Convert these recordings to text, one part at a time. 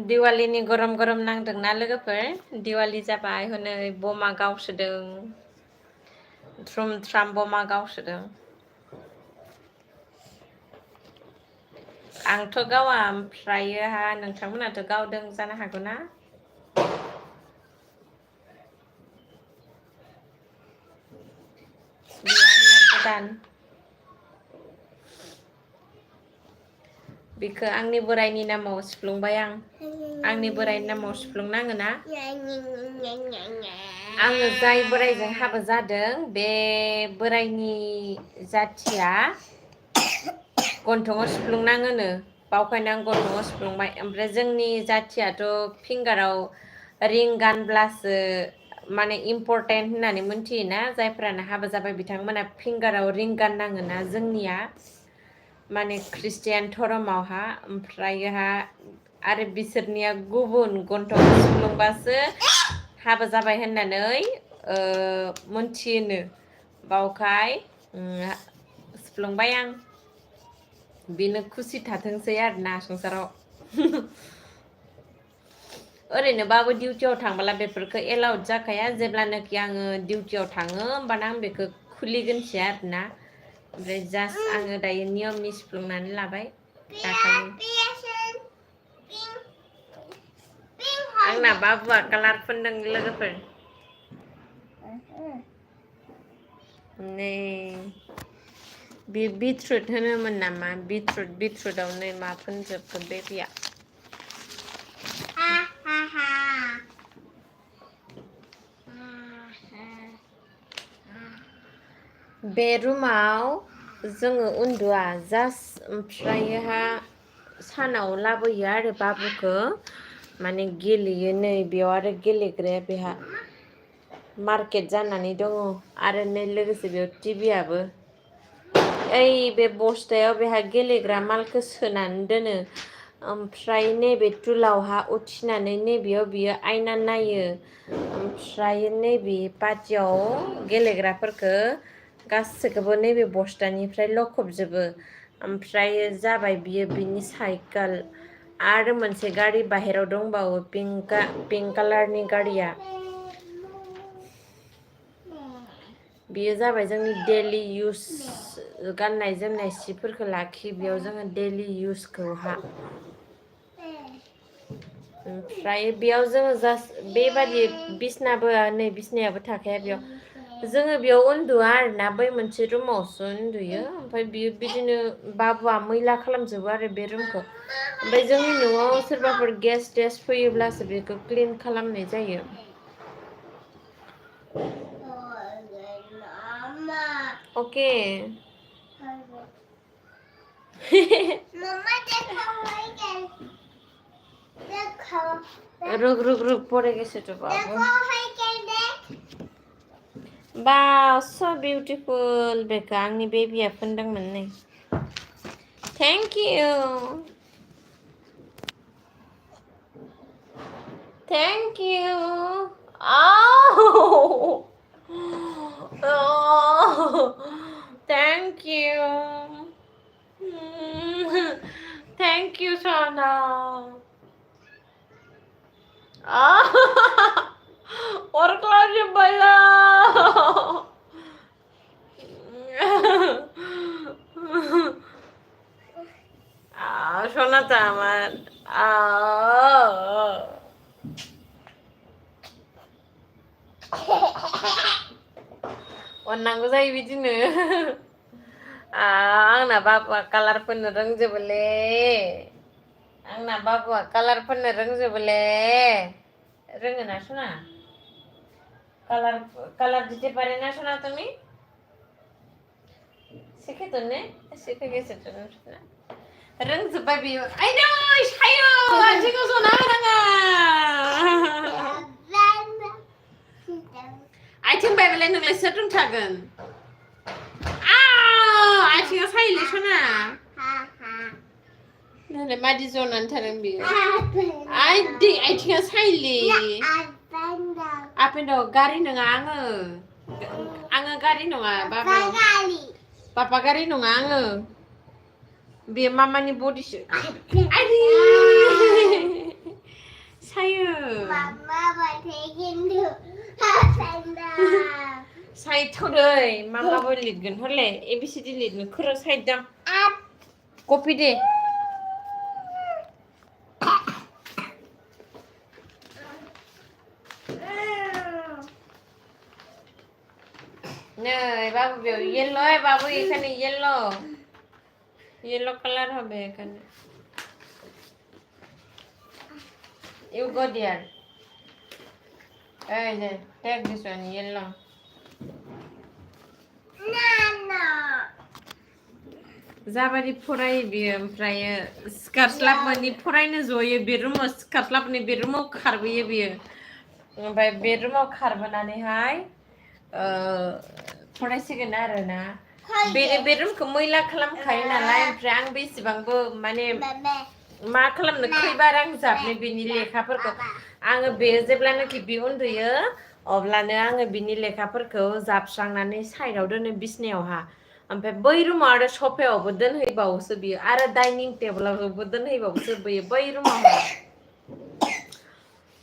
दिवालीनि गरम गरम नांदोंना लोगोफोर दिवाली जाबाय हनै बमा गावसोदों थ्रुम थ्राम बमा गावसोदों आंथ' गावा ओमफ्रायोहा नोंथांमोनाथ' गावदों जानो हागौ ना गोदान बिखौ आंनि बोरायनि नामाव सिफ्लुंबाय आंनि बोरायनि नामाव सिफ्लुंनाङो ना आङो जाय बोरायजों हाबा जादों बे बोरायनि जाथिया गन्थङाव सिफ्लुंनाङोनो बावखायनो आं गन्थङाव सिफ्लुंबाय ओमफ्राय जोंनि जाथियाथ' फिंगाराव रिं गानब्लासो माने इम्परटेन्ट होननानै मोनथियोना जायफ्रानो हाबा जाबाय बिथांमोना फिंगाराव रिं गाननाङोना जोंनिया माने ख्रिस्टियान धर्मावहा ओमफ्रायोहा आरो बिसोरनिया गुबुन गन्थङाव सिफ्लुंबासो हाबा जाबाय होननानै मोनथियोनो बावखाय सिफ्लुंबाय आं बेनो खुसि थाथोंसै आरोना संसाराव ओरैनोबाबो डिउटियाव थांबोला बेफोरखौ एलाउड जाखाया जेब्लानोखि आङो डिउटियाव थाङो होमबाना आं बेखौ खुलिगोनसै आरोना ओमफ्राय जास्ट आङो दायो नियमनि सिफ्लुंनानै लाबाय आंना बाबुआ कालार फोनदों लोगोफोर नै बे बिटरुट होनोमोन नामा बिटरुटआव नै मा फोनजोबखो बेबिया बे रुमाव जोङो उन्दुआ जास्ट ओमफ्रायोहा सानाव लाबोयो आरो बाबुखौ माने गेलेयो नै बेयाव आरो गेलेग्राया बेहा मार्केट जानानै दङ आरो नै लोगोसे बेयाव टिभियाबो ओइ बे बस्थायाव बेहा गेलेग्रा मालखौ सोनानै दोनो ओमफ्राय नैबे टुलावहा उथिनानै नैबेयाव बियो आयना नायो ओमफ्राय नैबे पाटियाव गेलेग्राफोरखौ गासैखौबो नैबे बस्थानिफ्राय लखबजोबो ओमफ्राय जाबाय बियो बिनि साइकेल आरो मोनसे गारि बाहेराव दंबावो पिंक कालारनि गारिया बियो जाबाय जोंनि डेलि इउज गाननाय जोमनाय सिफोरखौ लाखियो बेयाव जोङो डेलि इउजखौहा ओमफ्राय बेयाव जोङो जास्ट बेबादि बिसनाबो नै बिसनायाबो थाखाया बेयाव जोङो बेयाव उन्दुआ आरोना बै मोनसे रुमावसो उन्दुयो ओमफ्राय बियो बिदिनो बाबुआ मैला खालामजोबो आरो बे रुमखौ ओमफ्राय जोंनि न'आव सोरबाफोर गेस्ट फैयोब्लासो बेखौ क्लिन खालामनाय जायो ओके रुक पड़े गए तो बाबू Wow, so beautiful बेखौ आंनि बेबिया फोनदोंमोन नै Thank you thank you thank you Sana orklar jebala Sana tamat अननांगौ जायो बिदिनो आंना बाबुआ कालार फोननो रोंजोबोले आंना बाबुआ कालार फोननो रोंजोबोले रोङोना सना कालार दिते पारे ना सना তুমি শিখে তো নে শিখে গেছে তো না रोंजोबबाय बियो आइदै सायो आथिङाव जना होनाङा आथिं बायबालाय नोंलाय सोर रोंथागोन आथिङा सायोलै सना नोंलाय मादि जनानै थादों बियो आइदै आथिङा सायोलै आप एन्ड गारि नङा आङो गारि नङा बाबु Papa गारि नङा आङो बे मामानि बडिसो आरि सायो मामा बाथाय खिन्थु साइथौदै मामाबो लिरगोन हरले एबिसिडि लिरनो खर' साइदां कपि दे नै বাবু বেও येलो है बाबू এখানে येलो কালার হবে এখানে you go there এই যে take this one yellow no जाबादि फरायो बियो ओमफ्राय सिखारस्लाबनि फरायनो जयो बे रुमाव सिखारस्लाबनि बे रुमाव खारबोयो बियो ओमफ्राय बे रुमाव खारबोनानैहाय फरायसिगोन आरोना बे रुमखौ मैला खालामखायो नालाय ओमफ्राय आं बेसेबांबो माने मा खालामनो खैबार आं जाबनो बिनि लेखाफोरखौ आङो बे जेब्लानाखि बि उन्दुयो अब्लानो आङो बिनि लेखाफोरखौ जाबस्रांनानै साइडआव दोनो बिसनायावहा ओमफ्राय बै रुमाव आरो सफायावबो दोनहैबावोसो बियो आरो डाइनिं टेबोलावबो दोनहैबावोसो बियो बै रुमाव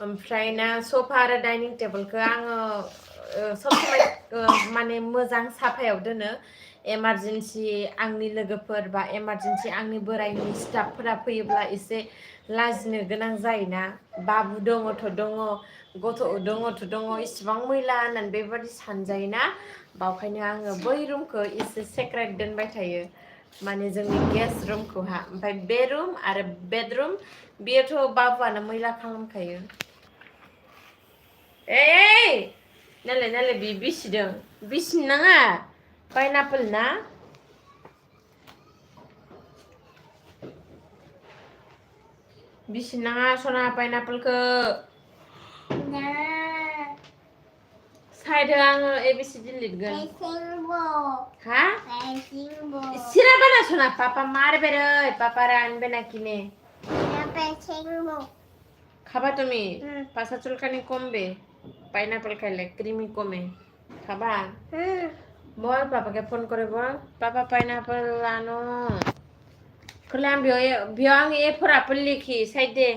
ओमफ्राय ना सफा आरो डाइनिं टेबोलखौ आङो सब समय माने मोजां साफायाव दोनो एमारजेन्सि आंनि लोगोफोर बा एमारजेन्सि आंनि बोराइनि स्टाफफोरा फैयोब्ला एसे लाजिनो गोनां जायोना बाबु दङथ' दङ गथ' दङथ' दङ इसिबां मैला होननानै बेबादि सानजायोना बावखायनो आङो बै रुमखौ एसे सेक्रेट दोनबाय थायो माने जोंनि गेस्ट रुमखौहा ओमफ्राय बे रुम आरो बेडरुम बेयोथ' बाबुआनो मैला खालामखायो ए नालाय बि बिसिदों बिसिनो नाङा पाइनापोल ना बिसिनो नाङा सना पाइनापोलखौ साइडआव आङो एबिसिडि लिरगोन हा सिराबाना सना पापा मारबेरे पापा रानबेना किने खाबा तुम्ही पासा चुलकानी कोम्बे पाइनापल खाइले क्रीमी कोमे खाबा बोल पापा के फोन करे बोल पापा पाइनापल लानो खोले आं बेयाव आं ए फर एप्पल लिखि साइड दे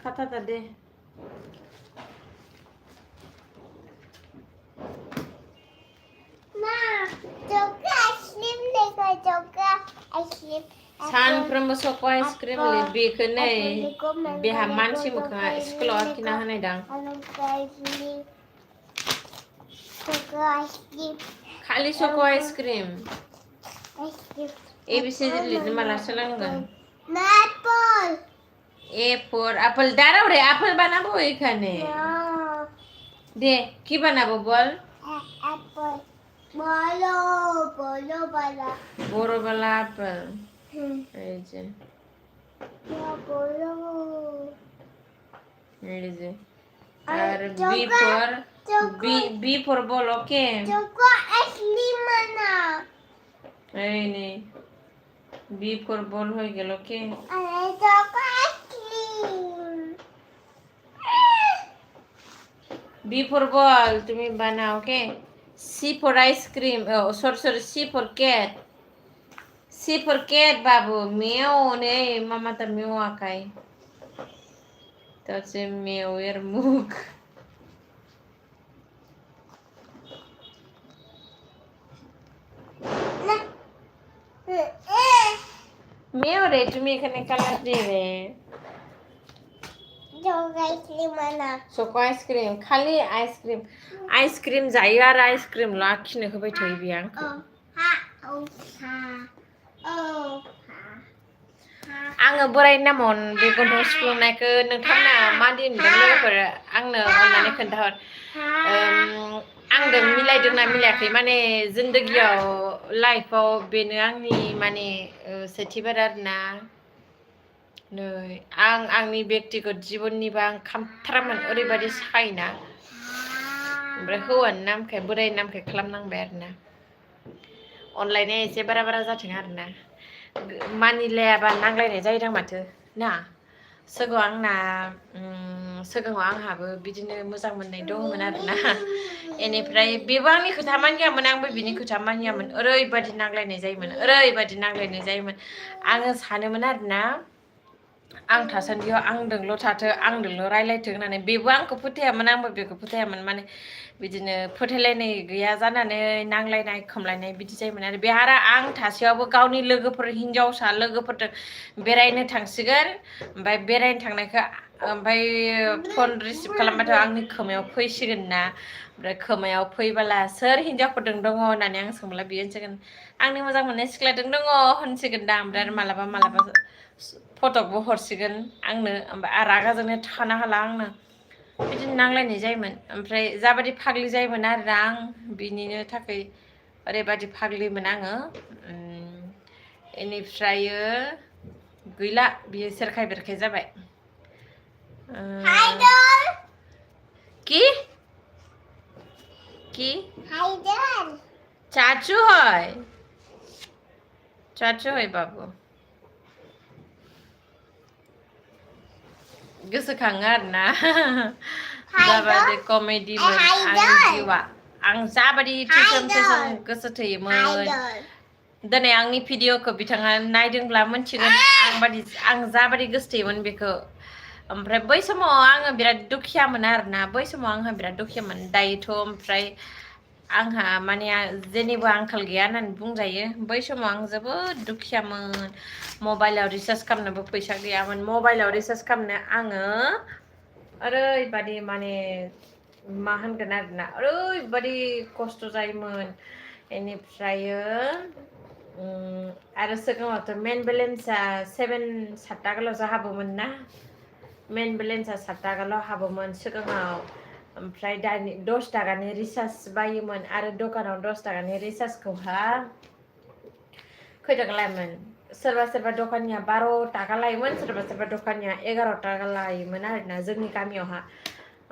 खाता दे सानफ्रोमबो सक आइसक्रिम बेखौ नै बेहा मानसि मोखाङा स्कुलाव आखिना होनायदां खालि सक आइसक्रिम एबिसिडि लिरनो माला सोलोंगोन ए फर एप्पल दाঁড়াও রে एप्पल বানাবো এখানে দে কি বানাবো বল एप्पल বড় বালা एप्पल এই যে আর B for ball okay choco ice cream বানা এই নে বি ফর বল হয়ে গেল ওকে আরে choco ice cream B for ball তুমি বানাও okay C for ice cream sorry C for cat C for cat, babu. Meow, ne. Mama ta meow akai. That's a meow mug. Meow re, তুমি এখানে colour দেবে choco ice cream খালি ice cream जायो आरो ice cream लाखिनो होबाय थायो बियो आंखौ आङो बोरायनि नामाव बे गन्थं सुफ्लुंनायखौ नोंथांमोना मादि नुदों लोगोफोर आंनो अननानै खोन्थाहर आंजों मिलायदोंना मिलायाखै माने जिन्दगियाव लाइफआव बेनो आंनि माने सेथिबार आरोना नै आंनि बेक्तिगत जिबननिबा आं खामथारामोन ओरैबायदि सायना ओमफ्राय हौवानि नामखाय बोरायनि नामखाय खालामनांबाय आरोना अनलायनाया एसे बारा जाथों आरोना मानिलायाबा नांलायनाय जायोदां माथो ना सिगाङाव आंहाबो बिदिनो मोजां मोननाय दङमोन आरोना बेनिफ्राय बेबो आंनि खोथा मानियामोन आंबो बिनि खोथा मानियामोन ओरैबायदि नांलायनाय जायोमोन आङो सानोमोन आरोना आं थासान्दियाव आंजोंल' थाथो आंजोंल' रायलायथो होननानै बेबो आंखौ फोथायामोन आंबो बेखौ फोथायामोन माने बिदिनो फोथायलायनाय गैया जानानै नांलायनाय खमलायनाय बिदि जायोमोन आरो बे आरो आं थासेयावबो गावनि लोगोफोर हिनजावसा लोगोफोरजों बेरायनो थांसिगोन ओमफ्राय बेरायनो थांनायखौ ओमफ्राय फन रिसिभ खालामबाथ' आंनि खोमायाव फैसिगोन ना ओमफ्राय खोमायाव फैबोला सोर हिनजावफोरजों दङ होननानै आं सोंब्ला बियो होनसिगोन आंनि मोजां मोननाय सिख्लाजों दङ होनसिगोन दा ओमफ्राय आरो मालाबा फटकबो हरसिगोन आंनो ओमफ्राय रागाजोंनो थानो हाला आंनो बिदिनो नांलायनाय जायोमोन ओमफ्राय जाबादि फाग्लि जायोमोन आरोना आं बिनिनो थाखाय ओरैबादि फाग्लिमोन आङो बेनिफ्रायो गैला बियो सेरखाय बेरखाय जाबाय কি চাচু হয় বাবু गोसोखाङो आरोना जाबादि कमेडिमोन आंनि जिउआ आं जाबादि टेसन गोसो थोयोमोन दिनै आंनि भिडिअखौ बिथाङा नायदोंब्ला मोनथिगोन आं जाबादि गोसो थोयोमोन बेखौ ओमफ्राय बै समाव आङो बिराद दुखियामोन आरोना बै समाव आंहा बिराद दुखियामोन दायोथ' ओमफ्राय आंहा माने जेनिबो आंखाल गैया होननानै बुंजायो बै समाव आं जोबोद दुखियामोन मबाइलाव रिसार्ज खालामनोबो फैसा गैयामोन मबाइलाव रिसार्ज खालामनो आङो ओरैबादि माने मा होनगोन आरोना ओरैबादि खस्थ' जायोमोन बेनिफ्रायो आरो सिगाङावथ' मेन बेलेन्सआ 7 थाखाल'सो हाबोमोन ना मेन बेलेन्सआ 7 थाखाल' हाबोमोन सिगाङाव ओमफ्राय दानि 10 थाखानि रिसार्ज बायोमोन आरो दखानाव 10 थाखानि रिसार्जखौहा खै थाखा लायोमोन सोरबा दखानिया 12 थाखा लायोमोन सोरबा दखानिया 11 थाखा लायोमोन आरोना जोंनि गामियावहा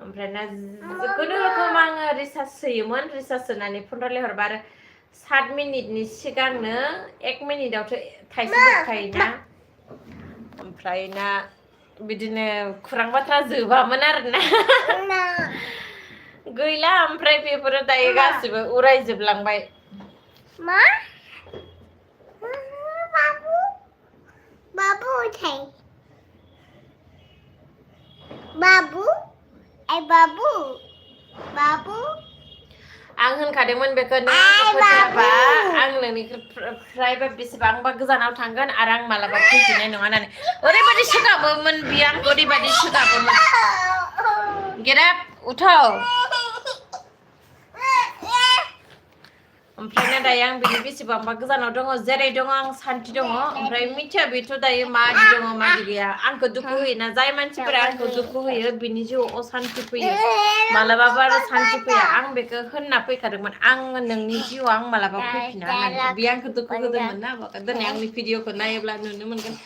ओमफ्राय ना खुनुरुखुम आङो रिसार्ज सोयोमोन रिसार्ज सोनानै फन रायलायहरबा आरो 7 मिनिटनि सिगांनो 1 मिनिटावथ' थाइसे जोबखायोना ओमफ्राय ना बिदिनो खुरां बाथ्रा जोबामोन आरोना गैला ओमफ्राय बेफोरो दायो गासिबो उरायजोबलांबाय मा बाबु आं होनखादोंमोन बेखौ नों फोथायाबा आं नोंनिफ्रायबा बेसेबांबा गोजानाव थांगोन आरो आं मालाबा फैफिननाय नङा होननानै ओरैबादि सोगाबोमोन बियो आंखौ ओरैबादि सोगाबोमोन गेट आप उठाव ओमफ्राय दायो आं बिनि बेसेबांबा गोजानाव दङ जेरै दङ आं सान्थि दङ ओमफ्राय मिथिया बेथ' दायो मादि दङ मादि गैया आंखौ दुखु होयोना जाय मानसिफोरा आंखौ दुखु होयो बिनि जिउआव असान्थि फैयो मालाबाबो आरो सान्थि फैया आं बेखौ होनना फैखादोंमोन आं नोंनि जिउआव आं मालाबा फैफिना होननानै बे आंखौ दुखु होदोंमोन ना दिनै आंनि भिडिअखौ नायोब्ला नुनो मोनगोन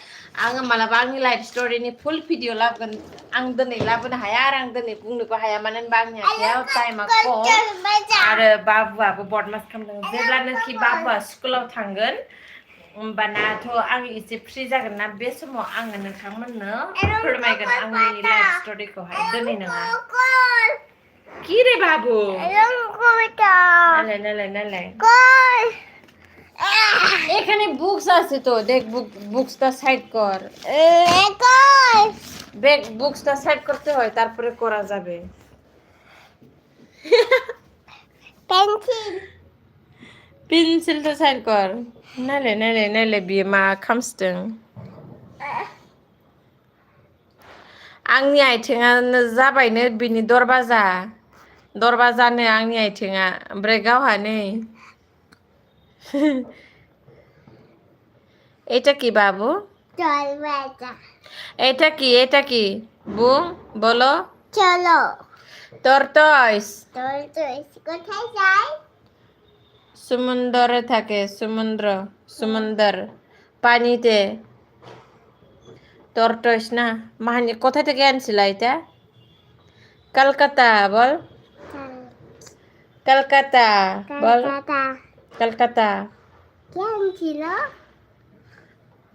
आङो मालाबा आंनि लाइफ स्ट'रिनि फुल भिडिअ लाबोगोन आं दिनै लाबोनो हाया आरो आं दिनै बुंनोबो हाया मानो होनबा आंनि आखायाव टाइमा खम आरो बाबुआबो बदमास खालामदों जेब्लानोखि बाबुआ स्कुलाव थांगोन होमबानाथ' आं एसे फ्रि जागोन ना बे समाव आङो नोंथांमोननो फोरमायगोन आंनि लाइफ स्ट'रिखौहाय दिनै नङा কি রে বাবু নালে এখানে বুকস আছে তো দেখ বুকসটা সাইড কর দেখ বুকসটা সাইড করতে হয় তারপরে করা যাবে पेन्सिलটা साइड कर नायलाय बियो मा खामसदों आंनि आथिङानो जाबायनो बिनि दरबाजानो आंनि आथिङा ओमफ्राय गावहा नै এটা কি বাবু এটা কি বুম বলো চলো টর্টয়েস কোথায় যায় সমুদ্রে থাকে সমুদ্র পানিতে টর্টয়েস না মানে কোথা থেকে আনছিল এটা কলকাতা বল কলকাতা বল কলকাতা কে আনছিল